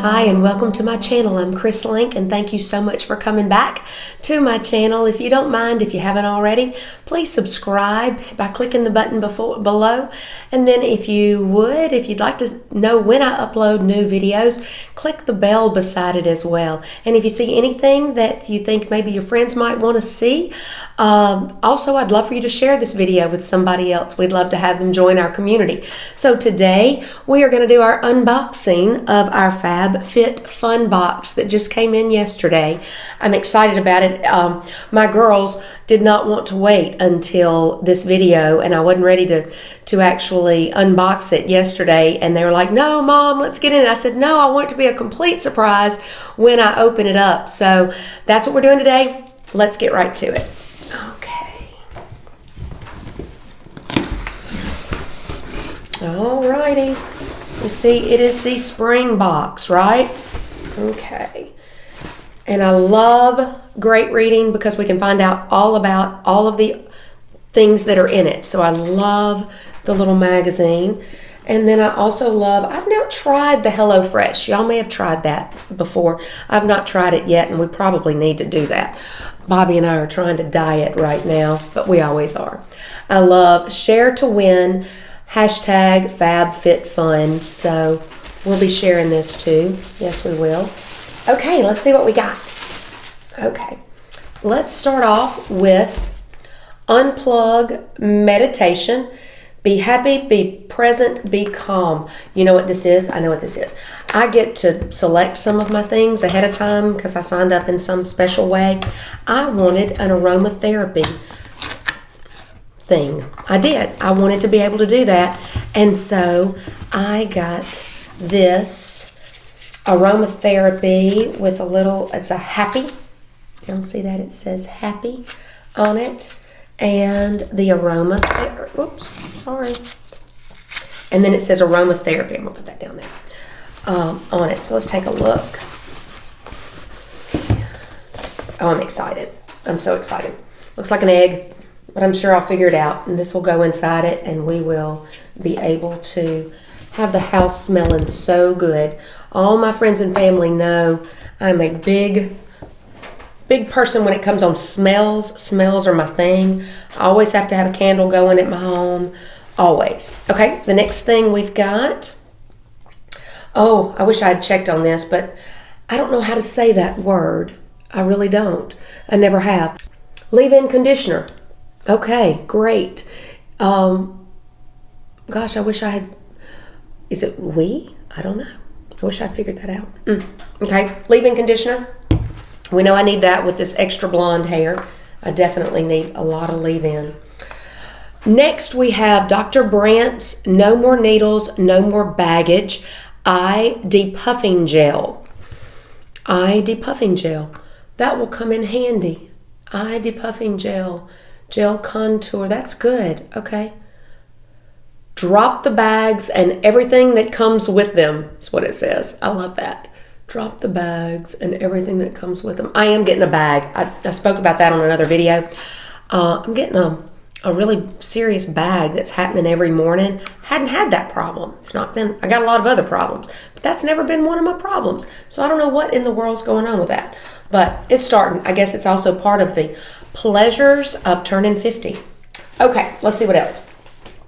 Hi and welcome to my channel. I'm Chris Link and thank you so much for coming back to my channel. If you don't mind, if you haven't already, please subscribe by clicking the button below. And then if you'd like to know when I upload new videos, click the bell beside it as well. And if you see anything that you think maybe your friends might want to see, also I'd love for you to share this video with somebody else. We'd love to have them join our community. So today we are going to do our unboxing of our FabFitFun box that just came in yesterday. I'm excited about it. My girls did not want to wait until this video, and I wasn't ready to actually unbox it yesterday, and they were like, "No, Mom, let's get in it." I said, "No, I want it to be a complete surprise when I open it up." So that's what we're doing today. Let's get right to it. Okay. Alrighty. You see, it is the spring box, right? Okay. And I love great reading because we can find out all about all of the things that are in it. So I love the little magazine. And then I also love, I've not tried the HelloFresh. Y'all may have tried that before. I've not tried it yet, and we probably need to do that. Bobby and I are trying to diet right now, but we always are. I love Share to Win, hashtag FabFitFun. So we'll be sharing this too. Yes, we will. Okay, let's see what we got. Okay, let's start off with Unplug Meditation. Be happy, be present, be calm. You know what this is? I know what this is. I get to select some of my things ahead of time because I signed up in some special way. I wanted an aromatherapy thing. I did. I wanted to be able to do that. And so I got this aromatherapy with a little, it's a happy. You'll see that it says happy on it. And the aroma, oops, sorry. And then it says aromatherapy. I'm gonna put that down there on it. So let's take a look. Oh, I'm excited. I'm so excited. Looks like an egg, but I'm sure I'll figure it out. And this will go inside it, and we will be able to have the house smelling so good. All my friends and family know I'm a big person when it comes on smells. Smells are my thing. I always have to have a candle going at my home. Always. Okay, the next thing we've got. Oh, I wish I had checked on this, but I don't know how to say that word. I really don't. I never have. Leave-in conditioner. Okay, great. Gosh, I wish I had. Is it we? I don't know. I wish I'd figured that out. Okay, leave-in conditioner. We know I need that with this extra blonde hair. I definitely need a lot of leave-in. Next, we have Dr. Brandt's No More Needles, No More Baggage Eye Depuffing Gel. Eye Depuffing Gel. That will come in handy. Eye Depuffing Gel. Gel contour. That's good. Okay. Drop the bags and everything that comes with them is what it says. I love that. Drop the bags and everything that comes with them. I am getting a bag. I spoke about that on another video. I'm getting a really serious bag that's happening every morning. Hadn't had that problem. It's not been, I got a lot of other problems, but that's never been one of my problems. So I don't know what in the world's going on with that, but it's starting. I guess it's also part of the pleasures of turning 50. Okay, let's see what else.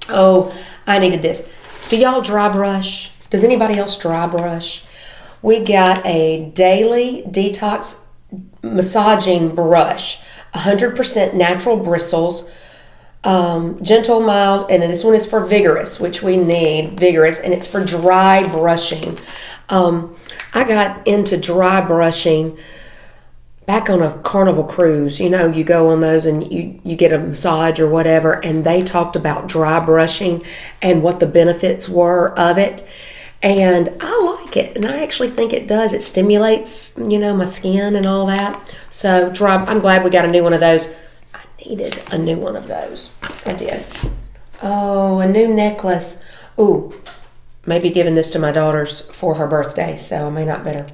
Oh, I needed this. Do y'all dry brush? Does anybody else dry brush? We got a daily detox massaging brush, 100% natural bristles, gentle, mild, and this one is for vigorous, which we need, vigorous, and it's for dry brushing. I got into dry brushing back on a Carnival cruise. You know, you go on those and you get a massage or whatever, and they talked about dry brushing and what the benefits were of it. And I like it, and I actually think it does. It stimulates, you know, my skin and all that. So I'm glad we got a new one of those. I needed a new one of those. I did. Oh, a new necklace. Ooh, maybe giving this to my daughters for her birthday, so I may not better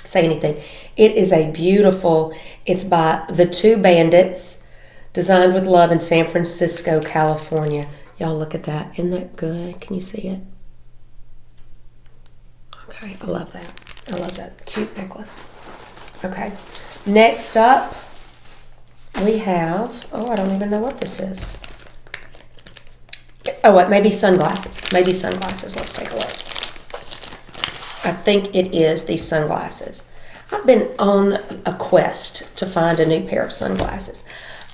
say anything. It is a beautiful, it's by The Two Bandits, designed with love in San Francisco, California. Y'all look at that. Isn't that good? Can you see it? Okay, I love that. I love that cute necklace. Okay, next up we have, oh, I don't even know what this is. Oh, what? Maybe sunglasses. Maybe sunglasses. Let's take a look. I think it is these sunglasses. I've been on a quest to find a new pair of sunglasses.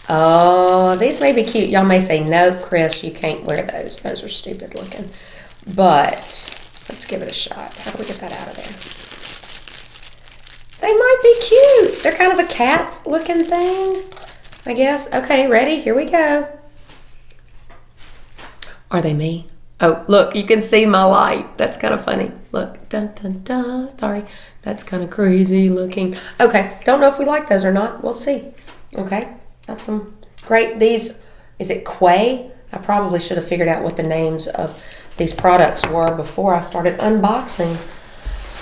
Oh, these may be cute. Y'all may say, no, Chris, you can't wear those. Those are stupid looking. But let's give it a shot. How do we get that out of there? They might be cute. They're kind of a cat looking thing, I guess. Okay, ready? Here we go. Are they me? Oh, look, you can see my light. That's kind of funny. Look, dun, dun, dun. Sorry, that's kind of crazy looking. Okay, don't know if we like those or not. We'll see. Okay, that's some great. These, is it Quay? I probably should have figured out what the names of these products were before I started unboxing.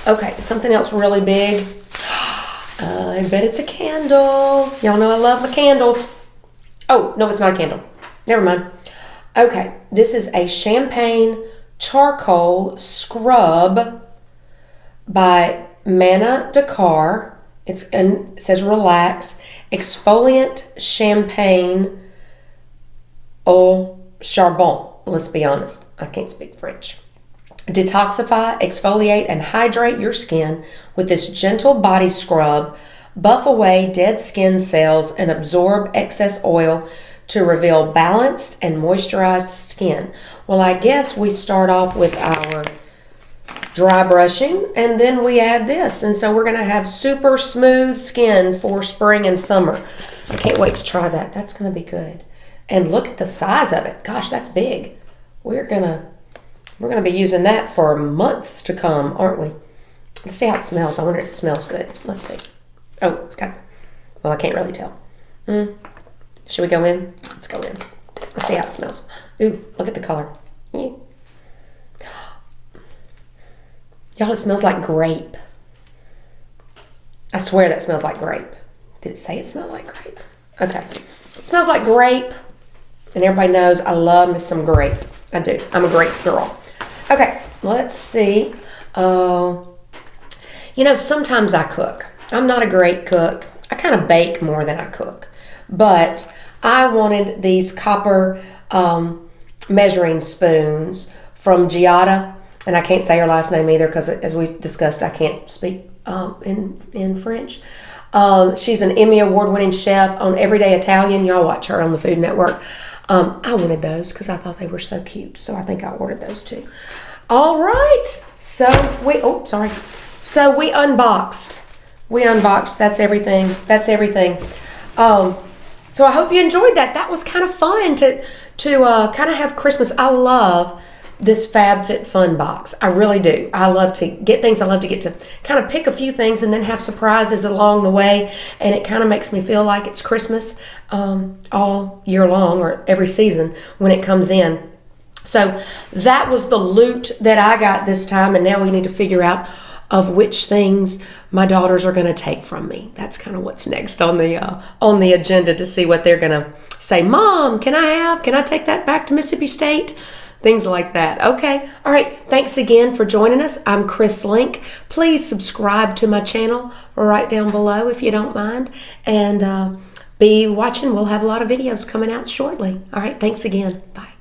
Okay, something else really big. I bet it's a candle. Y'all know I love my candles. Oh, no, it's not a candle. Never mind. Okay, this is a champagne charcoal scrub by Mana Dakar. It says relax, exfoliant champagne au charbon. Let's be honest, I can't speak French. Detoxify, exfoliate, and hydrate your skin with this gentle body scrub. Buff away dead skin cells and absorb excess oil to reveal balanced and moisturized skin. Well, I guess we start off with our dry brushing and then we add this. And so we're going to have super smooth skin for spring and summer. I can't wait to try that. That's going to be good. And look at the size of it. Gosh, that's big. We're going to be using that for months to come, aren't we? Let's see how it smells. I wonder if it smells good. Let's see. Oh, it's got, well, I can't really tell. Should we go in? Let's go in. Let's see how it smells. Ooh, look at the color. Yeah. Y'all, it smells like grape. I swear that smells like grape. Did it say it smelled like grape? Okay. It smells like grape. And everybody knows I love me some grape. I do. I'm a grape girl. Okay, let's see. You know, sometimes I cook. I'm not a great cook. I kind of bake more than I cook. But I wanted these copper measuring spoons from Giada, and I can't say her last name either because, as we discussed, I can't speak in French. She's an Emmy Award-winning chef on Everyday Italian. Y'all watch her on the Food Network. I wanted those because I thought they were so cute, so I think I ordered those too. All right, so we unboxed. That's everything. So I hope you enjoyed that. That was kind of fun to kind of have Christmas. I love this FabFitFun box. I really do. I love to get things. I love to get to kind of pick a few things and then have surprises along the way. And it kind of makes me feel like it's Christmas all year long or every season when it comes in. So that was the loot that I got this time. And now we need to figure out of which things my daughters are going to take from me. That's kind of what's next on the agenda, to see what they're going to say. Mom, can I take that back to Mississippi State? Things like that. Okay. All right. Thanks again for joining us. I'm Chris Link. Please subscribe to my channel right down below if you don't mind. And be watching. We'll have a lot of videos coming out shortly. All right. Thanks again. Bye.